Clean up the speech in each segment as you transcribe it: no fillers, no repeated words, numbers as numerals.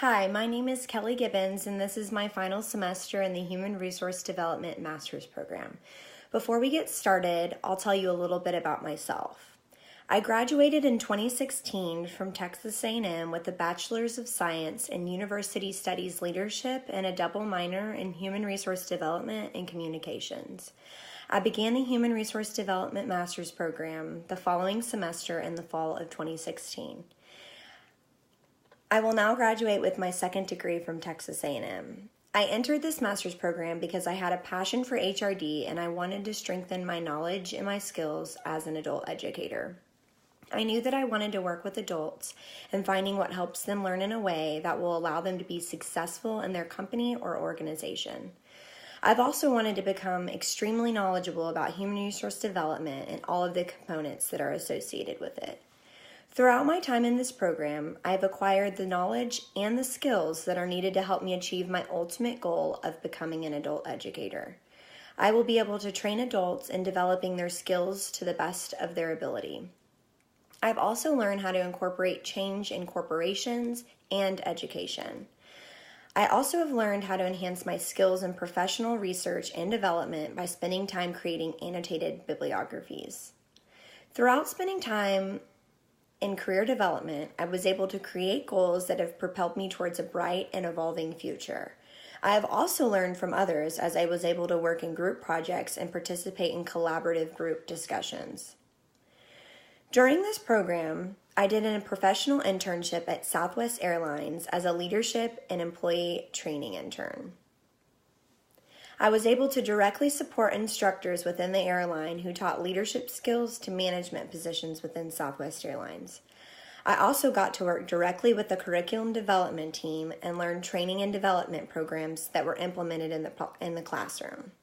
Hi, my name is Kelly Gibbons, and this is my final semester in the Human Resource Development Masters program. Before we get started, I'll tell you a little bit about myself. I graduated in 2016 from Texas A&M with a Bachelor's of Science in University Studies Leadership and a double minor in Human Resource Development and Communications. I began the Human Resource Development Masters program the following semester in the fall of 2016. I will now graduate with my second degree from Texas A&M. I entered this master's program because I had a passion for HRD and I wanted to strengthen my knowledge and my skills as an adult educator. I knew that I wanted to work with adults and finding what helps them learn in a way that will allow them to be successful in their company or organization. I've also wanted to become extremely knowledgeable about human resource development and all of the components that are associated with it. Throughout my time in this program, I have acquired the knowledge and the skills that are needed to help me achieve my ultimate goal of becoming an adult educator. I will be able to train adults in developing their skills to the best of their ability. I've also learned how to incorporate change in corporations and education. I also have learned how to enhance my skills in professional research and development by spending time creating annotated bibliographies. Throughout spending time in career development, I was able to create goals that have propelled me towards a bright and evolving future. I have also learned from others as I was able to work in group projects and participate in collaborative group discussions. During this program, I did a professional internship at Southwest Airlines as a leadership and employee training intern. I was able to directly support instructors within the airline who taught leadership skills to management positions within Southwest Airlines. I also got to work directly with the curriculum development team and learn training and development programs that were implemented in the classroom.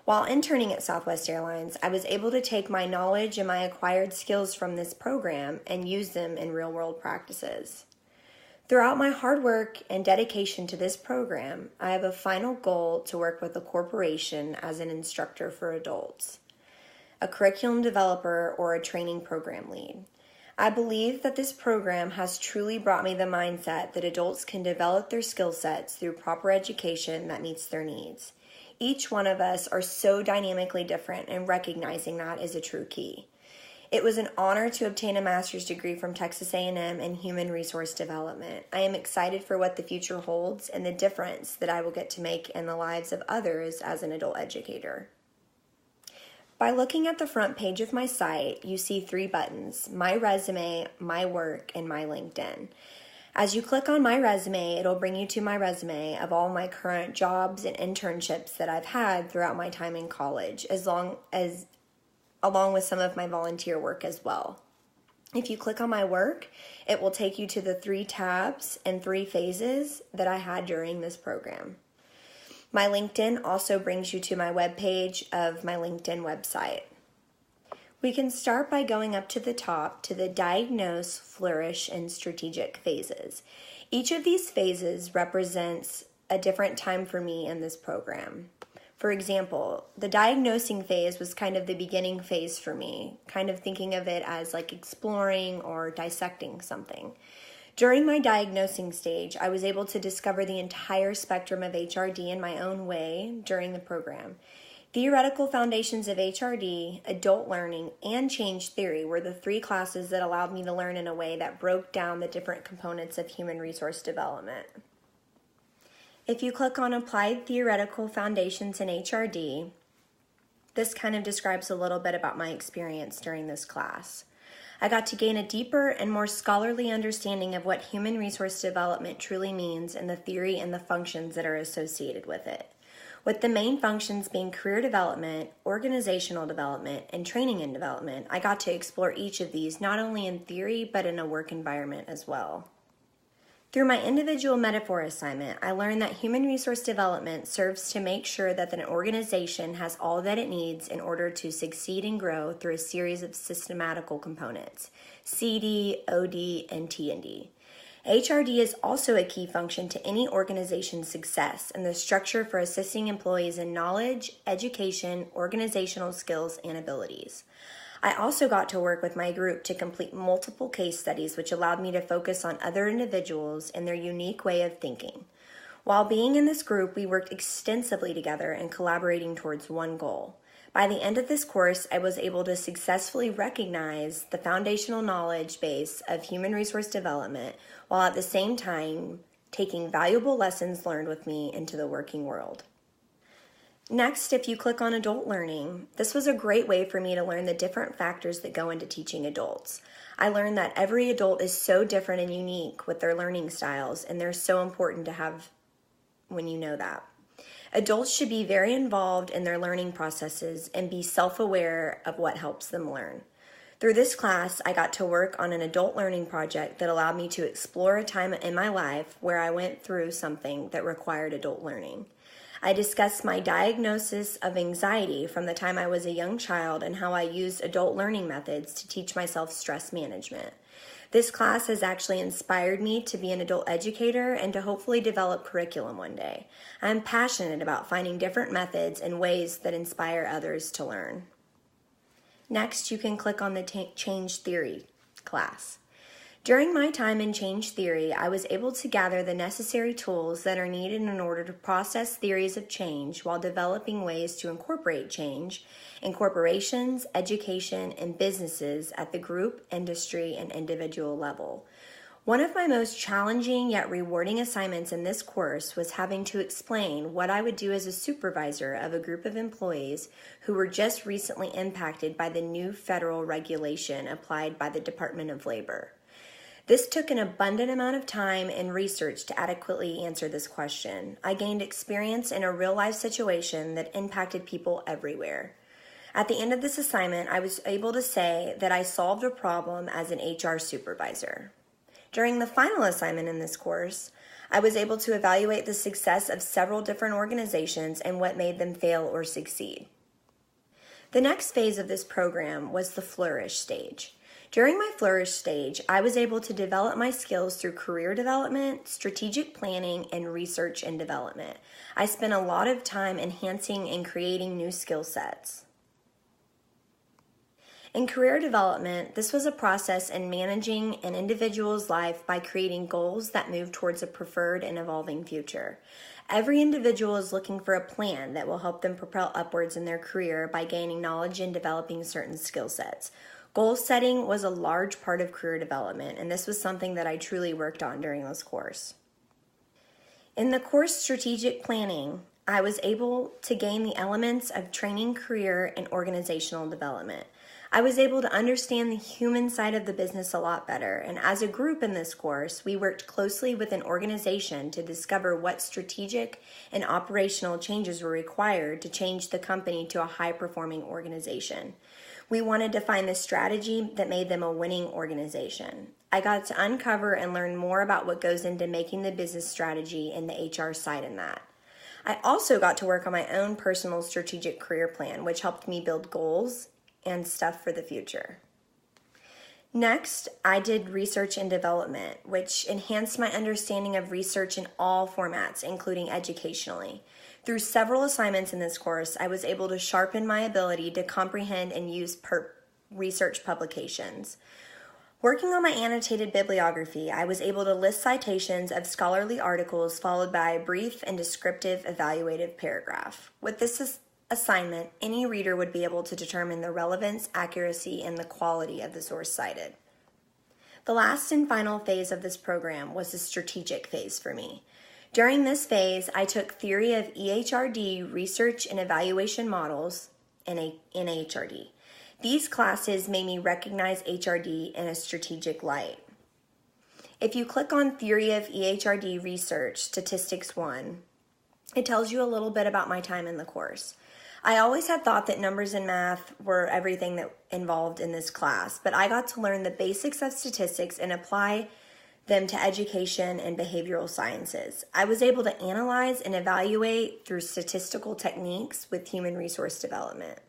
While interning at Southwest Airlines, I was able to take my knowledge and my acquired skills from this program and use them in real-world practices. Throughout my hard work and dedication to this program, I have a final goal to work with a corporation as an instructor for adults, a curriculum developer, or a training program lead. I believe that this program has truly brought me the mindset that adults can develop their skill sets through proper education that meets their needs. Each one of us are so dynamically different, and recognizing that is a true key. It was an honor to obtain a master's degree from Texas A&M in Human Resource Development. I am excited for what the future holds and the difference that I will get to make in the lives of others as an adult educator. By looking at the front page of my site, you see 3 buttons: My Resume, My Work, and My LinkedIn. As you click on My Resume, it'll bring you to my resume of all my current jobs and internships that I've had throughout my time in college, along with some of my volunteer work as well. If you click on my work, it will take you to the 3 tabs and 3 phases that I had during this program. My LinkedIn also brings you to my webpage of my LinkedIn website. We can start by going up to the top to the diagnose, flourish, and strategic phases. Each of these phases represents a different time for me in this program. For example, the diagnosing phase was kind of the beginning phase for me, kind of thinking of it as like exploring or dissecting something. During my diagnosing stage, I was able to discover the entire spectrum of HRD in my own way during the program. Theoretical foundations of HRD, adult learning, and change theory were the 3 classes that allowed me to learn in a way that broke down the different components of human resource development. If you click on Applied Theoretical Foundations in HRD, this kind of describes a little bit about my experience during this class. I got to gain a deeper and more scholarly understanding of what human resource development truly means and the theory and the functions that are associated with it, with the main functions being career development, organizational development, and training and development. I got to explore each of these not only in theory but in a work environment as well. Through my individual metaphor assignment, I learned that human resource development serves to make sure that an organization has all that it needs in order to succeed and grow through a series of systematical components: CD, OD, and T&D. HRD is also a key function to any organization's success and the structure for assisting employees in knowledge, education, organizational skills, and abilities. I also got to work with my group to complete multiple case studies, which allowed me to focus on other individuals and their unique way of thinking. While being in this group, we worked extensively together and collaborating towards one goal. By the end of this course, I was able to successfully recognize the foundational knowledge base of human resource development while at the same time taking valuable lessons learned with me into the working world. Next, if you click on adult learning, this was a great way for me to learn the different factors that go into teaching adults. I learned that every adult is so different and unique with their learning styles, and they're so important to have when you know that. Adults should be very involved in their learning processes and be self-aware of what helps them learn. Through this class, I got to work on an adult learning project that allowed me to explore a time in my life where I went through something that required adult learning. I discussed my diagnosis of anxiety from the time I was a young child and how I used adult learning methods to teach myself stress management. This class has actually inspired me to be an adult educator and to hopefully develop curriculum one day. I'm passionate about finding different methods and ways that inspire others to learn. Next, you can click on the Change Theory class. During my time in change theory, I was able to gather the necessary tools that are needed in order to process theories of change while developing ways to incorporate change in corporations, education, and businesses at the group, industry, and individual level. One of my most challenging yet rewarding assignments in this course was having to explain what I would do as a supervisor of a group of employees who were just recently impacted by the new federal regulation applied by the Department of Labor. This took an abundant amount of time and research to adequately answer this question. I gained experience in a real-life situation that impacted people everywhere. At the end of this assignment, I was able to say that I solved a problem as an HR supervisor. During the final assignment in this course, I was able to evaluate the success of several different organizations and what made them fail or succeed. The next phase of this program was the Flourish stage. During my Flourish stage, I was able to develop my skills through career development, strategic planning, and research and development. I spent a lot of time enhancing and creating new skill sets. In career development, this was a process in managing an individual's life by creating goals that move towards a preferred and evolving future. Every individual is looking for a plan that will help them propel upwards in their career by gaining knowledge and developing certain skill sets. Goal setting was a large part of career development, and this was something that I truly worked on during this course. In the course Strategic Planning, I was able to gain the elements of training, career, and organizational development. I was able to understand the human side of the business a lot better, and as a group in this course, we worked closely with an organization to discover what strategic and operational changes were required to change the company to a high-performing organization. We wanted to find the strategy that made them a winning organization. I got to uncover and learn more about what goes into making the business strategy and the HR side in that. I also got to work on my own personal strategic career plan, which helped me build goals and stuff for the future. Next, I did research and development, which enhanced my understanding of research in all formats, including educationally. Through several assignments in this course, I was able to sharpen my ability to comprehend and use research publications. Working on my annotated bibliography, I was able to list citations of scholarly articles followed by a brief and descriptive evaluative paragraph. With this assignment, any reader would be able to determine the relevance, accuracy, and the quality of the source cited. The last and final phase of this program was the strategic phase for me. During this phase, I took theory of HRD research and evaluation models in HRD. These classes made me recognize HRD in a strategic light. If you click on Theory of EHRD Research, Statistics 1, it tells you a little bit about my time in the course. I always had thought that numbers and math were everything that involved in this class, but I got to learn the basics of statistics and apply them to education and behavioral sciences. I was able to analyze and evaluate through statistical techniques with human resource development.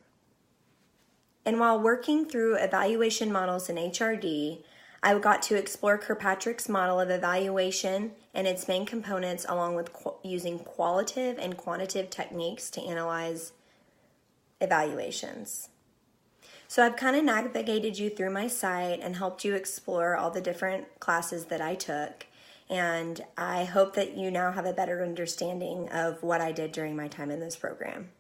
And while working through evaluation models in HRD, I got to explore Kirkpatrick's model of evaluation and its main components, along with using qualitative and quantitative techniques to analyze evaluations. So I've kind of navigated you through my site and helped you explore all the different classes that I took. And I hope that you now have a better understanding of what I did during my time in this program.